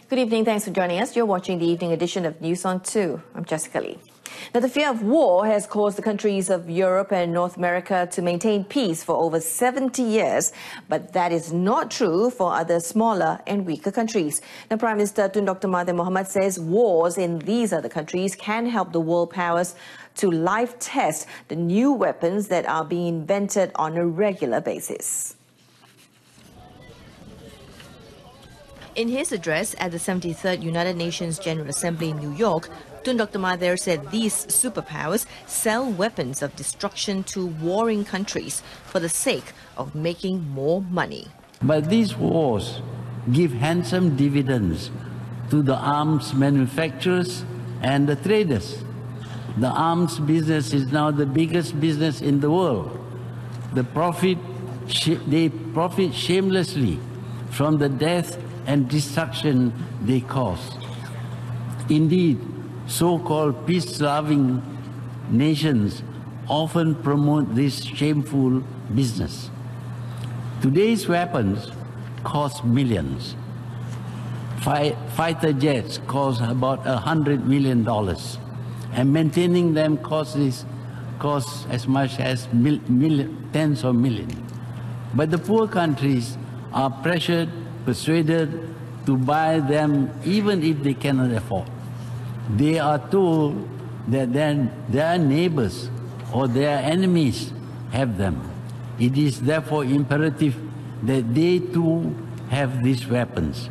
Good evening. Thanks for joining us. You're watching the evening edition of News on 2. I'm Jessica Lee. Now, the fear of war has caused the countries of Europe and North America to maintain peace for over 70 years, but that is not true for other smaller and weaker countries. Now, Prime Minister Tun Dr. Mahathir Mohamad says wars in these other countries can help the world powers to live test the new weapons that are being invented on a regular basis. In his address at the 73rd United Nations General Assembly in New York, Tun Dr. Mahathir said these superpowers sell weapons of destruction to warring countries for the sake of making more money. But these wars give handsome dividends to the arms manufacturers and the traders. The arms business is now the biggest business in the world. They profit shamelessly from the death and destruction they cause. Indeed, so-called peace-loving nations often promote this shameful business. Today's weapons cost millions. Fighter jets cost about $100 million, and maintaining them costs as much as tens of millions. But the poor countries are persuaded to buy them even if they cannot afford. They are told that then their neighbors or their enemies have them. It is therefore imperative that they too have these weapons.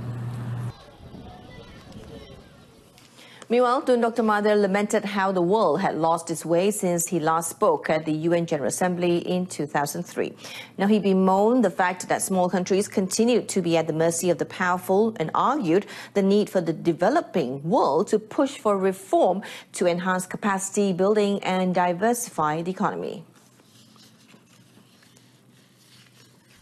Meanwhile, Tun Dr. Mahathir lamented how the world had lost its way since he last spoke at the UN General Assembly in 2003. Now, he bemoaned the fact that small countries continued to be at the mercy of the powerful and argued the need for the developing world to push for reform to enhance capacity building and diversify the economy.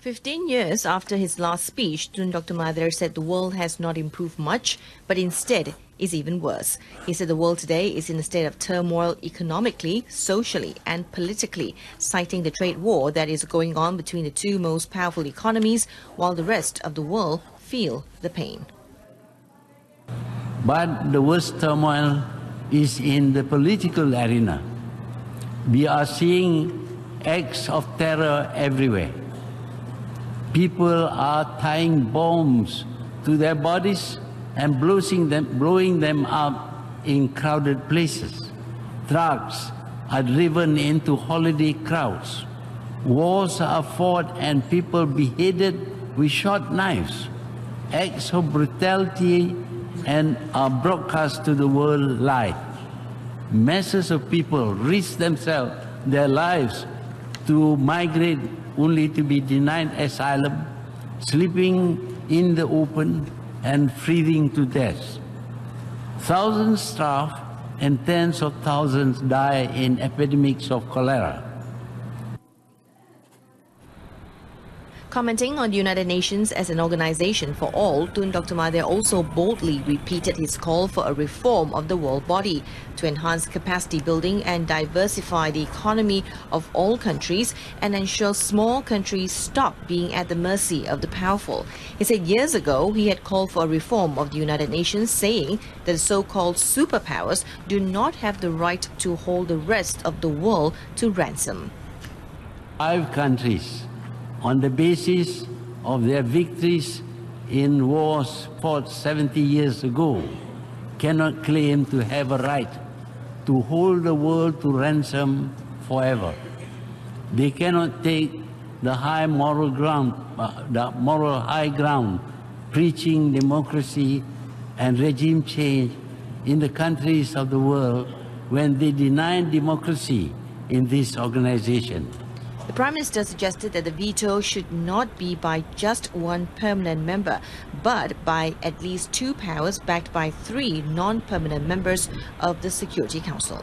15 years after his last speech, Tun Dr. Mahathir said the world has not improved much, but instead is even worse. He said the world today is in a state of turmoil economically, socially and politically, citing the trade war that is going on between the two most powerful economies, while the rest of the world feel the pain. But the worst turmoil is in the political arena. We are seeing acts of terror everywhere. People are tying bombs to their bodies and blowing them up in crowded places. Trucks are driven into holiday crowds. Wars are fought and people beheaded with short knives. Acts of brutality and are broadcast to the world live. Masses of people risk their lives to migrate only to be denied asylum, sleeping in the open and freezing to death. Thousands starve and tens of thousands die in epidemics of cholera. Commenting on the United Nations as an organization for all, Tun Dr. Mahathir also boldly repeated his call for a reform of the world body to enhance capacity building and diversify the economy of all countries and ensure small countries stop being at the mercy of the powerful. He said years ago he had called for a reform of the United Nations, saying that the so-called superpowers do not have the right to hold the rest of the world to ransom. 5 countries, on the basis of their victories in wars fought 70 years ago, cannot claim to have a right to hold the world to ransom forever. They cannot take the moral high ground, preaching democracy and regime change in the countries of the world when they deny democracy in this organization. The Prime Minister suggested that the veto should not be by just one permanent member, but by at least 2 powers backed by 3 non-permanent members of the Security Council.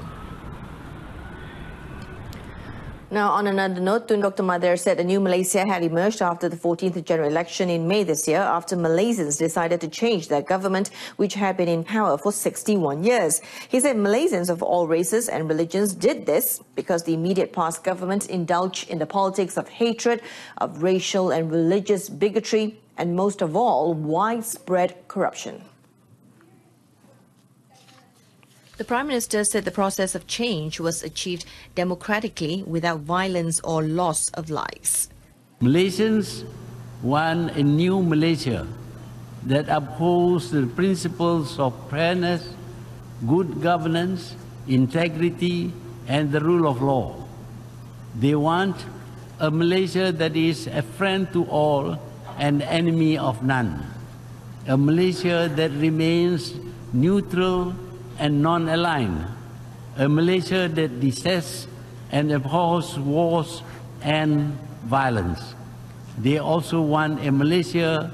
Now, on another note, Tun Dr. Mahathir said a new Malaysia had emerged after the 14th general election in May this year, after Malaysians decided to change their government, which had been in power for 61 years. He said Malaysians of all races and religions did this because the immediate past government indulged in the politics of hatred, of racial and religious bigotry, and most of all, widespread corruption. The Prime Minister said the process of change was achieved democratically without violence or loss of lives. Malaysians want a new Malaysia that upholds the principles of fairness, good governance, integrity, and the rule of law. They want a Malaysia that is a friend to all and enemy of none. A Malaysia that remains neutral and non-aligned. A Malaysia that detests and abhors wars and violence. They also want a Malaysia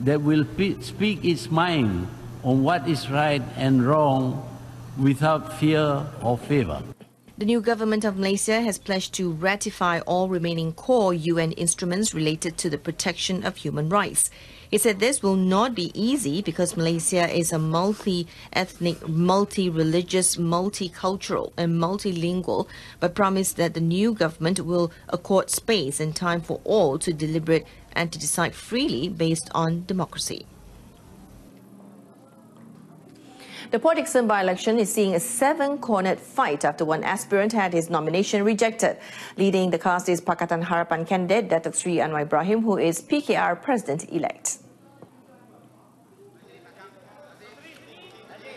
that will speak its mind on what is right and wrong without fear or favor. The new government of Malaysia has pledged to ratify all remaining core UN instruments related to the protection of human rights. He said this will not be easy because Malaysia is a multi-ethnic, multi-religious, multicultural and multilingual, but promised that the new government will accord space and time for all to deliberate and to decide freely based on democracy. The Port Dickson by-election is seeing a seven-cornered fight after one aspirant had his nomination rejected. Leading the cast is Pakatan Harapan candidate Datuk Sri Anwar Ibrahim, who is PKR President-elect.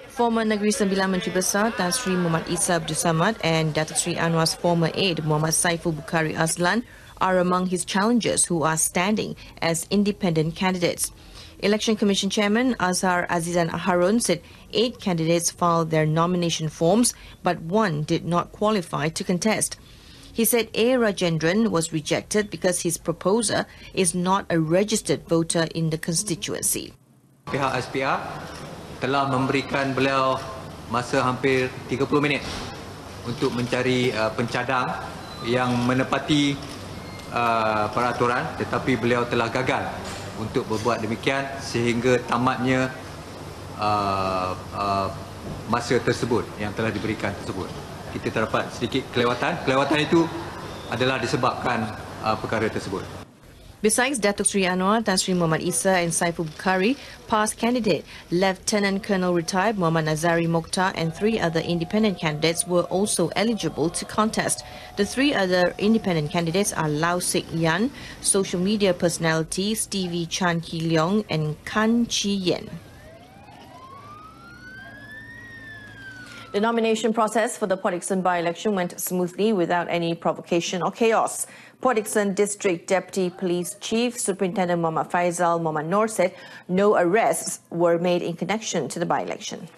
Former Negeri Sembilan Menteri Besar Tan Sri Muhammad Isa Abdul Samad and Datuk Sri Anwar's former aide Muhammad Saiful Bukhari Azlan are among his challengers who are standing as independent candidates. Election Commission Chairman Azhar Azizan Harun said 8 candidates filed their nomination forms, but one did not qualify to contest. He said A. Rajendran was rejected because his proposer is not a registered voter in the constituency. Pihak SPR telah memberikan beliau masa hampir 30 minit untuk mencari pencadang yang menepati peraturan, tetapi beliau telah gagal untuk berbuat demikian sehingga tamatnya masa tersebut yang telah diberikan tersebut. Kita terdapat sedikit kelewatan. Kelewatan itu adalah disebabkan perkara tersebut. Besides Datuk Sri Anwar, Tan Sri Muhammad Isa and Saiful Bukhari, past candidate Lieutenant Colonel retired Muhammad Nazari Mokhtar and 3 other independent candidates were also eligible to contest. The 3 other independent candidates are Lau Sik Yan, social media personality Stevie Chan Ki Leong and Kan Chi Yen. The nomination process for the Port Dickson by-election went smoothly without any provocation or chaos. Port Dickson District Deputy Police Chief Superintendent Muhammad Faizal Muhammad Noor said no arrests were made in connection to the by-election.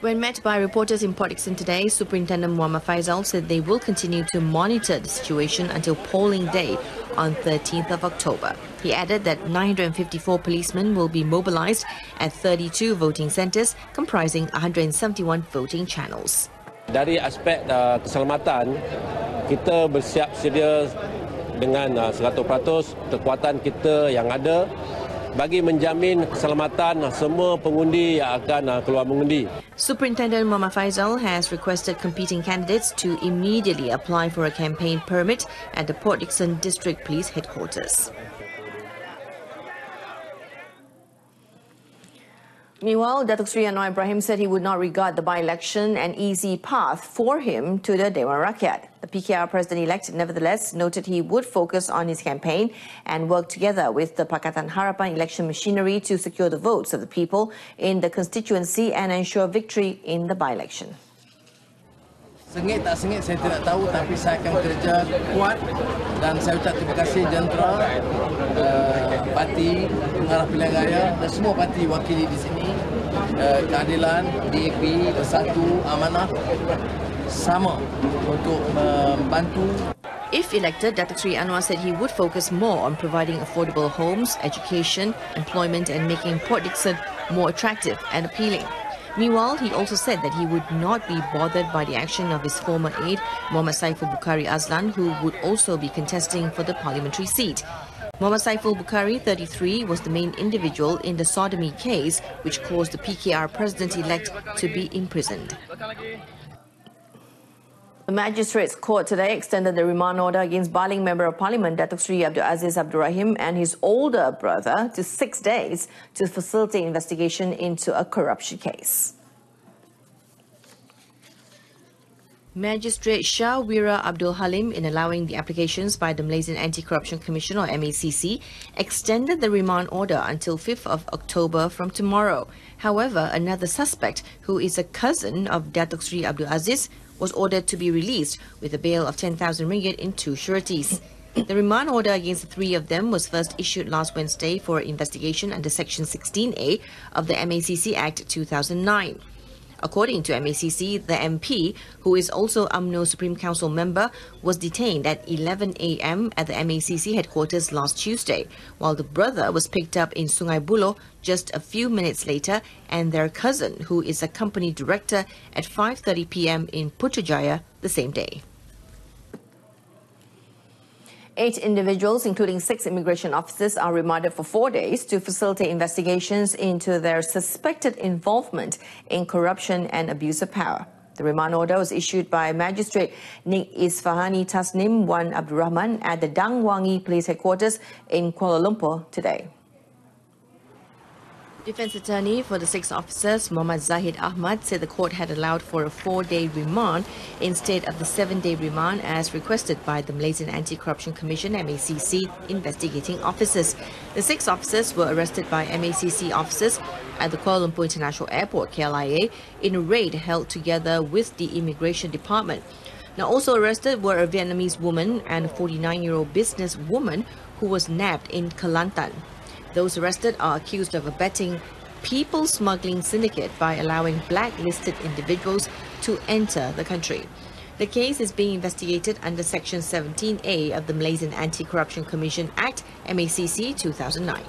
When met by reporters in Port Dickson today, Superintendent Muhammad Faizal said they will continue to monitor the situation until polling day on 13th of October. He added that 954 policemen will be mobilized at 32 voting centres comprising 171 voting channels. Dari aspek keselamatan, kita bersiap sedia dengan 100% kekuatan kita yang ada bagi menjamin keselamatan semua pengundi yang akan keluar mengundi. Superintendent Muhammad Faizal has requested competing candidates to immediately apply for a campaign permit at the Port Dickson District Police Headquarters. Meanwhile, Datuk Sri Anwar Ibrahim said he would not regard the by-election an easy path for him to the Dewan Rakyat. The PKR President-elect nevertheless noted he would focus on his campaign and work together with the Pakatan Harapan election machinery to secure the votes of the people in the constituency and ensure victory in the by-election. Sengit tak sengit saya tidak tahu, tapi saya akan kerja kuat dan saya ucap terima kasih jentera parti pengarah pilihan raya dan semua parti wakili di sini, keadilan, DAP, Bersatu, Amanah sama untuk membantu. If elected, Datuk Sri Anwar said he would focus more on providing affordable homes, education, employment and making Port Dickson more attractive and appealing. Meanwhile, he also said that he would not be bothered by the action of his former aide, Muhammad Saiful Bukhari Azlan, who would also be contesting for the parliamentary seat. Muhammad Saiful Bukhari, 33, was the main individual in the sodomy case, which caused the PKR president-elect to be imprisoned. The Magistrates Court today extended the remand order against Baling Member of Parliament Datuk Sri Abdul Aziz Abdul Rahim and his older brother to 6 days to facilitate investigation into a corruption case. Magistrate Shah Wira Abdul Halim, in allowing the applications by the Malaysian Anti-Corruption Commission or MACC, extended the remand order until 5th of October from tomorrow. However, another suspect, who is a cousin of Datuk Sri Abdul Aziz, was ordered to be released with a bail of 10,000 ringgit in 2 sureties. The remand order against the 3 of them was first issued last Wednesday for investigation under Section 16A of the MACC Act 2009. According to MACC, the MP, who is also UMNO Supreme Council member, was detained at 11 a.m. at the MACC headquarters last Tuesday, while the brother was picked up in Sungai Buloh just a few minutes later, and their cousin, who is a company director, at 5:30 p.m. in Putrajaya the same day. 8 individuals, including 6 immigration officers, are remanded for 4 days to facilitate investigations into their suspected involvement in corruption and abuse of power. The remand order was issued by Magistrate Nik Isfahani Tasnim Wan Abdul Rahman at the Dang Wangi Police Headquarters in Kuala Lumpur today. Defence attorney for the 6 officers, Muhammad Zahid Ahmad, said the court had allowed for a 4-day remand instead of the 7-day remand as requested by the Malaysian Anti-Corruption Commission (MACC) investigating officers. The 6 officers were arrested by MACC officers at the Kuala Lumpur International Airport (KLIA) in a raid held together with the Immigration Department. Now, also arrested were a Vietnamese woman and a 49-year-old businesswoman who was nabbed in Kelantan. Those arrested are accused of abetting people smuggling syndicate by allowing blacklisted individuals to enter the country. The case is being investigated under Section 17A of the Malaysian Anti-Corruption Commission Act, MACC 2009.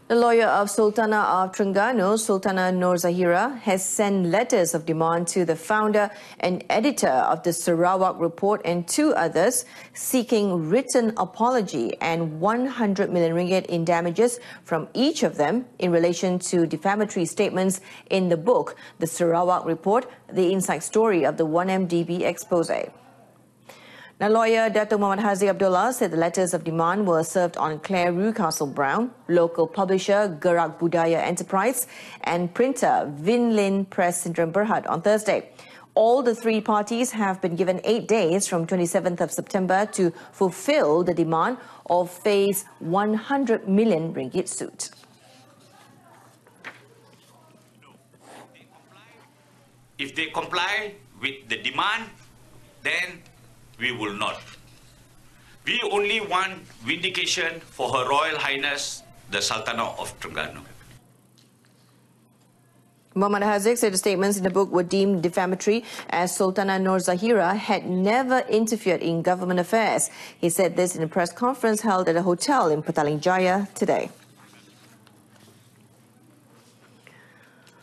The lawyer of Sultana of Terengganu, Sultana Nur Zahira, has sent letters of demand to the founder and editor of the Sarawak Report and 2 others, seeking written apology and 100 million ringgit in damages from each of them in relation to defamatory statements in the book, The Sarawak Report, the inside story of the 1MDB expose. Now, lawyer Dato Muhammad Haziq Abdullah said the letters of demand were served on Claire Rucastle Brown, local publisher Gerak Budaya Enterprise, and printer Vinlin Press Syndrome Berhad on Thursday. All the 3 parties have been given 8 days from 27th of September to fulfill the demand or face 100 million ringgit suit. If they comply with the demand, then we will not. We only want vindication for Her Royal Highness, the Sultanate of Terengganu. Muhammad Haziq said the statements in the book were deemed defamatory as Sultana Nur Zahira had never interfered in government affairs. He said this in a press conference held at a hotel in Petaling Jaya today.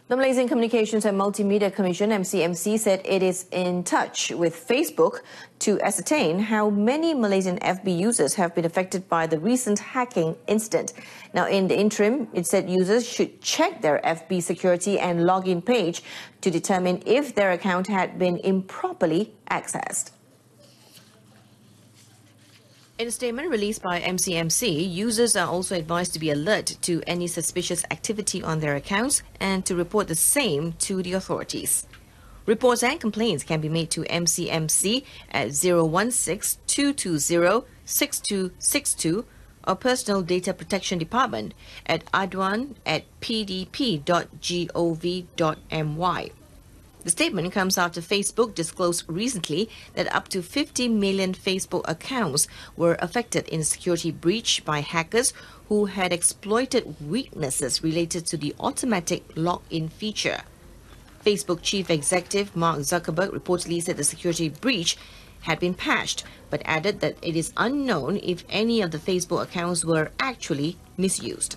The Malaysian Communications and Multimedia Commission, MCMC, said it is in touch with Facebook to ascertain how many Malaysian FB users have been affected by the recent hacking incident. Now, in the interim, it said users should check their FB security and login page to determine if their account had been improperly accessed. In a statement released by MCMC, users are also advised to be alert to any suspicious activity on their accounts and to report the same to the authorities. Reports and complaints can be made to MCMC at 016-220-6262 or Personal Data Protection Department at adwan@pdp.gov.my. The statement comes after Facebook disclosed recently that up to 50 million Facebook accounts were affected in a security breach by hackers who had exploited weaknesses related to the automatic login feature. Facebook chief executive Mark Zuckerberg reportedly said the security breach had been patched, but added that it is unknown if any of the Facebook accounts were actually misused.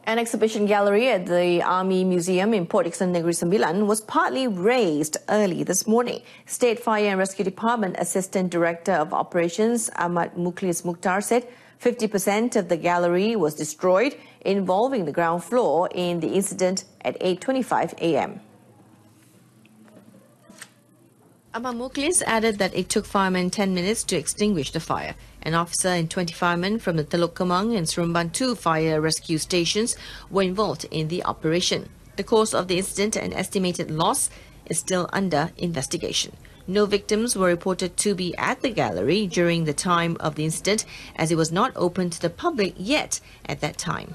An exhibition gallery at the Army Museum in Port Dickson, Negeri Sembilan was partly razed early this morning. State Fire and Rescue Department Assistant Director of Operations Ahmad Mukhlis Mukhtar said 50% of the gallery was destroyed, involving the ground floor in the incident at 8:25 a.m. Amar Mukhlis added that it took firemen 10 minutes to extinguish the fire. An officer and 20 firemen from the Teluk Kemang and Seremban 2 fire rescue stations were involved in the operation. The cause of the incident and estimated loss is still under investigation. No victims were reported to be at the gallery during the time of the incident, as it was not open to the public yet at that time.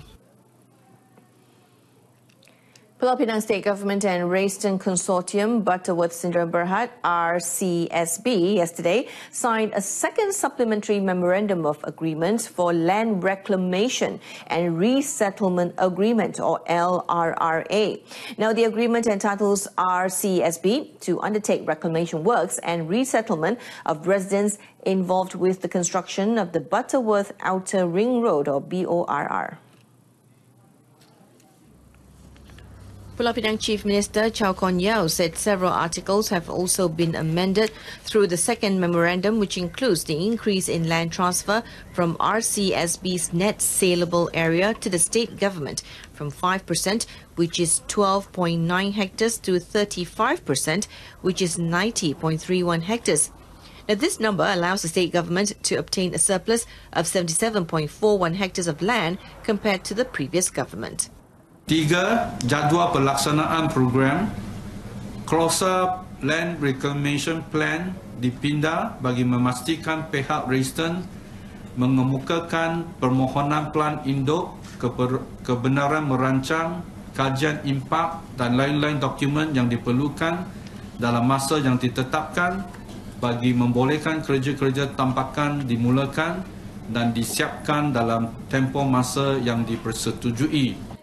Pulau Pinang State Government and Rayston Consortium Butterworth Sdn Bhd RCSB yesterday signed a second supplementary memorandum of agreement for land reclamation and resettlement agreement, or LRRA. Now, the agreement entitles RCSB to undertake reclamation works and resettlement of residents involved with the construction of the Butterworth Outer Ring Road, or BORR. Pulau Pinang Chief Minister Chow Kon Yeow said several articles have also been amended through the second memorandum, which includes the increase in land transfer from RCSB's net saleable area to the state government from 5%, which is 12.9 hectares, to 35%, which is 90.31 hectares. Now, this number allows the state government to obtain a surplus of 77.41 hectares of land compared to the previous government. 3. Jadual pelaksanaan program Closer Land Reclamation Plan dipindah bagi memastikan pihak Rayston mengemukakan permohonan plan induk, kebenaran merancang, kajian impak dan lain-lain dokumen yang diperlukan dalam masa yang ditetapkan bagi membolehkan kerja-kerja tampakan dimulakan dan disiapkan dalam tempoh masa yang dipersetujui.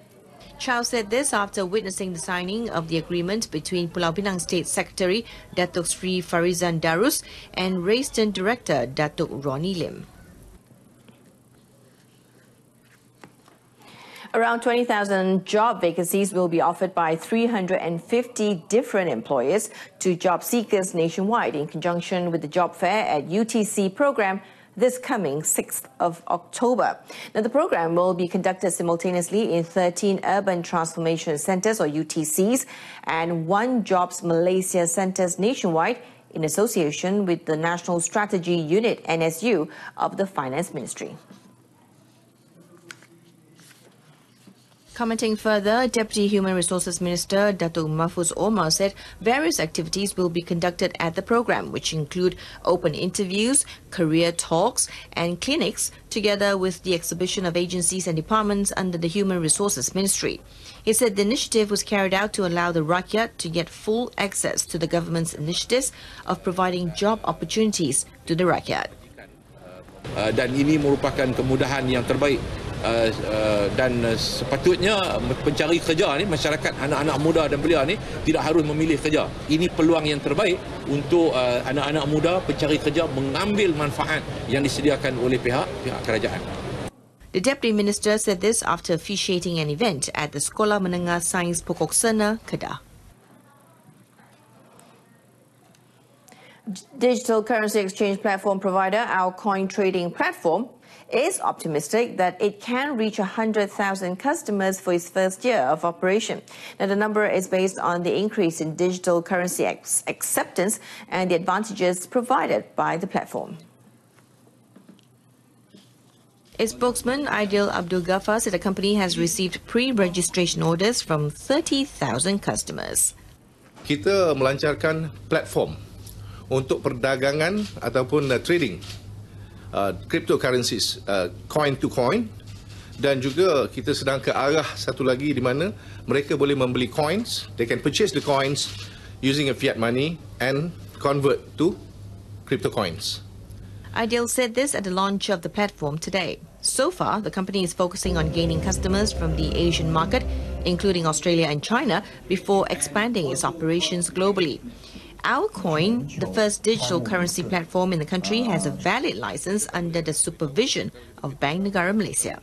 Chow said this after witnessing the signing of the agreement between Pulau Pinang State Secretary Datuk Sri Farizan Darus and Rayston Director Datuk Ronnie Lim. Around 20,000 job vacancies will be offered by 350 different employers to job seekers nationwide in conjunction with the job fair at UTC program this coming 6th of October. Now, the program will be conducted simultaneously in 13 Urban Transformation Centres, or UTCs, and 1 Jobs Malaysia Centres nationwide in association with the National Strategy Unit, NSU, of the Finance Ministry. Commenting further, Deputy Human Resources Minister Datuk Mahfuz Omar said various activities will be conducted at the program, which include open interviews, career talks and clinics, together with the exhibition of agencies and departments under the Human Resources Ministry. He said the initiative was carried out to allow the rakyat to get full access to the government's initiatives of providing job opportunities to the rakyat. Dan ini merupakan kemudahan yang terbaik. Dan sepatutnya pencari kerja ni, masyarakat anak-anak muda dan belia ni tidak harus memilih kerja. Ini peluang yang terbaik untuk anak-anak muda pencari kerja mengambil manfaat yang disediakan oleh pihak kerajaan. The Deputy Minister said this after officiating an event at the Sekolah Menengah Sains Pokok Sena, Kedah. Digital currency exchange platform provider Our Coin Trading Platform is optimistic that it can reach 100,000 customers for its first year of operation. Now, the number is based on the increase in digital currency acceptance and the advantages provided by the platform. Its spokesman, Aidil Abdul Ghaffar, said the company has received pre-registration orders from 30,000 customers. Kita melancarkan platform untuk perdagangan ataupun trading cryptocurrencies, coin to coin, dan juga kita sedang ke arah satu lagi di mana mereka boleh membeli coins, they can purchase the coins using a fiat money and convert to crypto coins. Aidil said this at the launch of the platform today. So far, the company is focusing on gaining customers from the Asian market, including Australia and China, before expanding its operations globally. Our Coin, the first digital currency platform in the country, has a valid license under the supervision of Bank Negara Malaysia.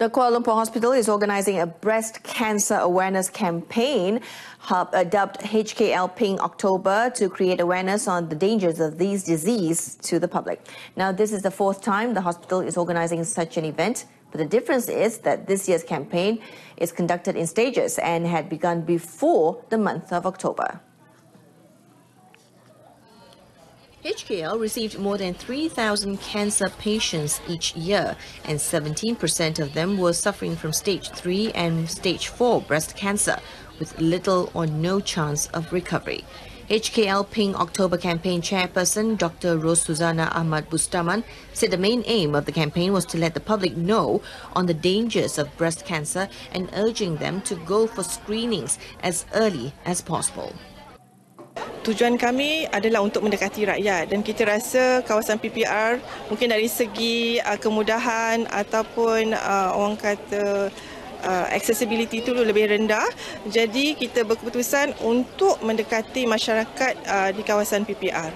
The Kuala Lumpur Hospital is organising a breast cancer awareness campaign dubbed HKL Pink October to create awareness on the dangers of these diseases to the public. Now, this is the 4th time the hospital is organising such an event, But the difference is that this year's campaign is conducted in stages and had begun before the month of October. HKL received more than 3,000 cancer patients each year, and 17% of them were suffering from stage 3 and stage 4 breast cancer, with little or no chance of recovery. HKL Pink October campaign chairperson Dr. Rose Susanna Ahmad Bustaman said the main aim of the campaign was to let the public know on the dangers of breast cancer and urging them to go for screenings as early as possible. Tujuan kami adalah untuk mendekati rakyat dan kita rasa kawasan PPR mungkin dari segi kemudahan ataupun orang kata accessibility itu lebih rendah. Jadi kita berkeputusan untuk mendekati masyarakat di kawasan PPR.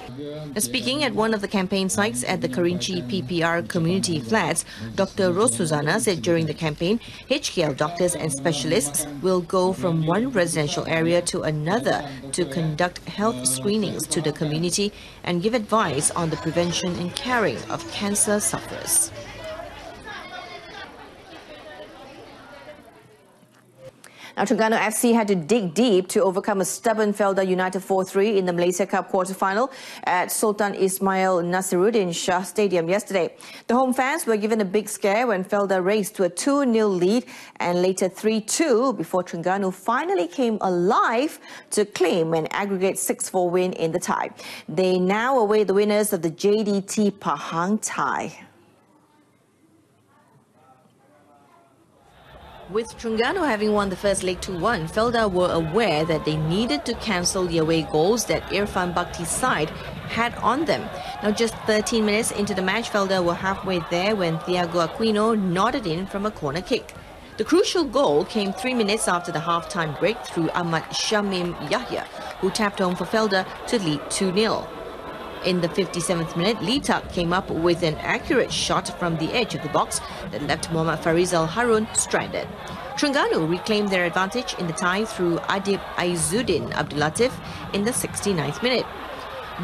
Speaking at one of the campaign sites at the Kerinci PPR community flats, Dr. Rose Susanna said during the campaign, HKL doctors and specialists will go from one residential area to another to conduct health screenings to the community and give advice on the prevention and caring of cancer sufferers. Now, Terengganu FC had to dig deep to overcome a stubborn Felda United 4-3 in the Malaysia Cup quarter-final at Sultan Ismail Nasiruddin Shah Stadium yesterday. The home fans were given a big scare when Felda raced to a 2-0 lead and later 3-2 before Terengganu finally came alive to claim an aggregate 6-4 win in the tie. They now await the winners of the JDT Pahang tie. With Terengganu having won the first leg 2-1, Felda were aware that they needed to cancel the away goals that Irfan Bakhti's side had on them. Now, just 13 minutes into the match, Felda were halfway there when Thiago Aquino nodded in from a corner kick. The crucial goal came 3 minutes after the half-time break through Ahmad Shamim Yahya, who tapped home for Felda to lead 2-0. In the 57th minute, Lee Tak came up with an accurate shot from the edge of the box that left Muhammad Farizal Harun stranded. Terengganu reclaimed their advantage in the tie through Adib Aizuddin Abdulatif in the 69th minute.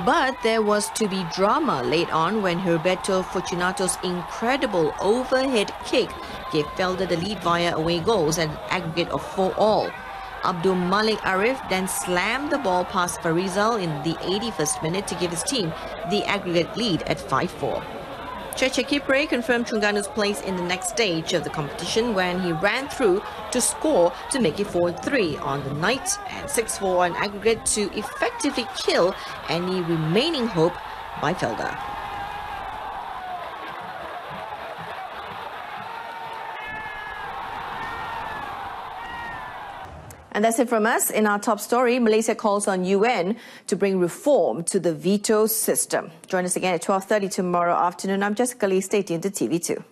But there was to be drama late on when Herberto Fortunato's incredible overhead kick gave Felda the lead via away goals at an aggregate of 4-4. Abdul Malik Arif then slammed the ball past Farizal in the 81st minute to give his team the aggregate lead at 5-4. Cheche Kipre confirmed Terenganu's place in the next stage of the competition when he ran through to score to make it 4-3 on the night and 6-4 on aggregate to effectively kill any remaining hope by Felda. And that's it from us. In our top story, Malaysia calls on UN to bring reform to the veto system. Join us again at 12:30 tomorrow afternoon. I'm Jessica Lee. Stay tuned to TV2.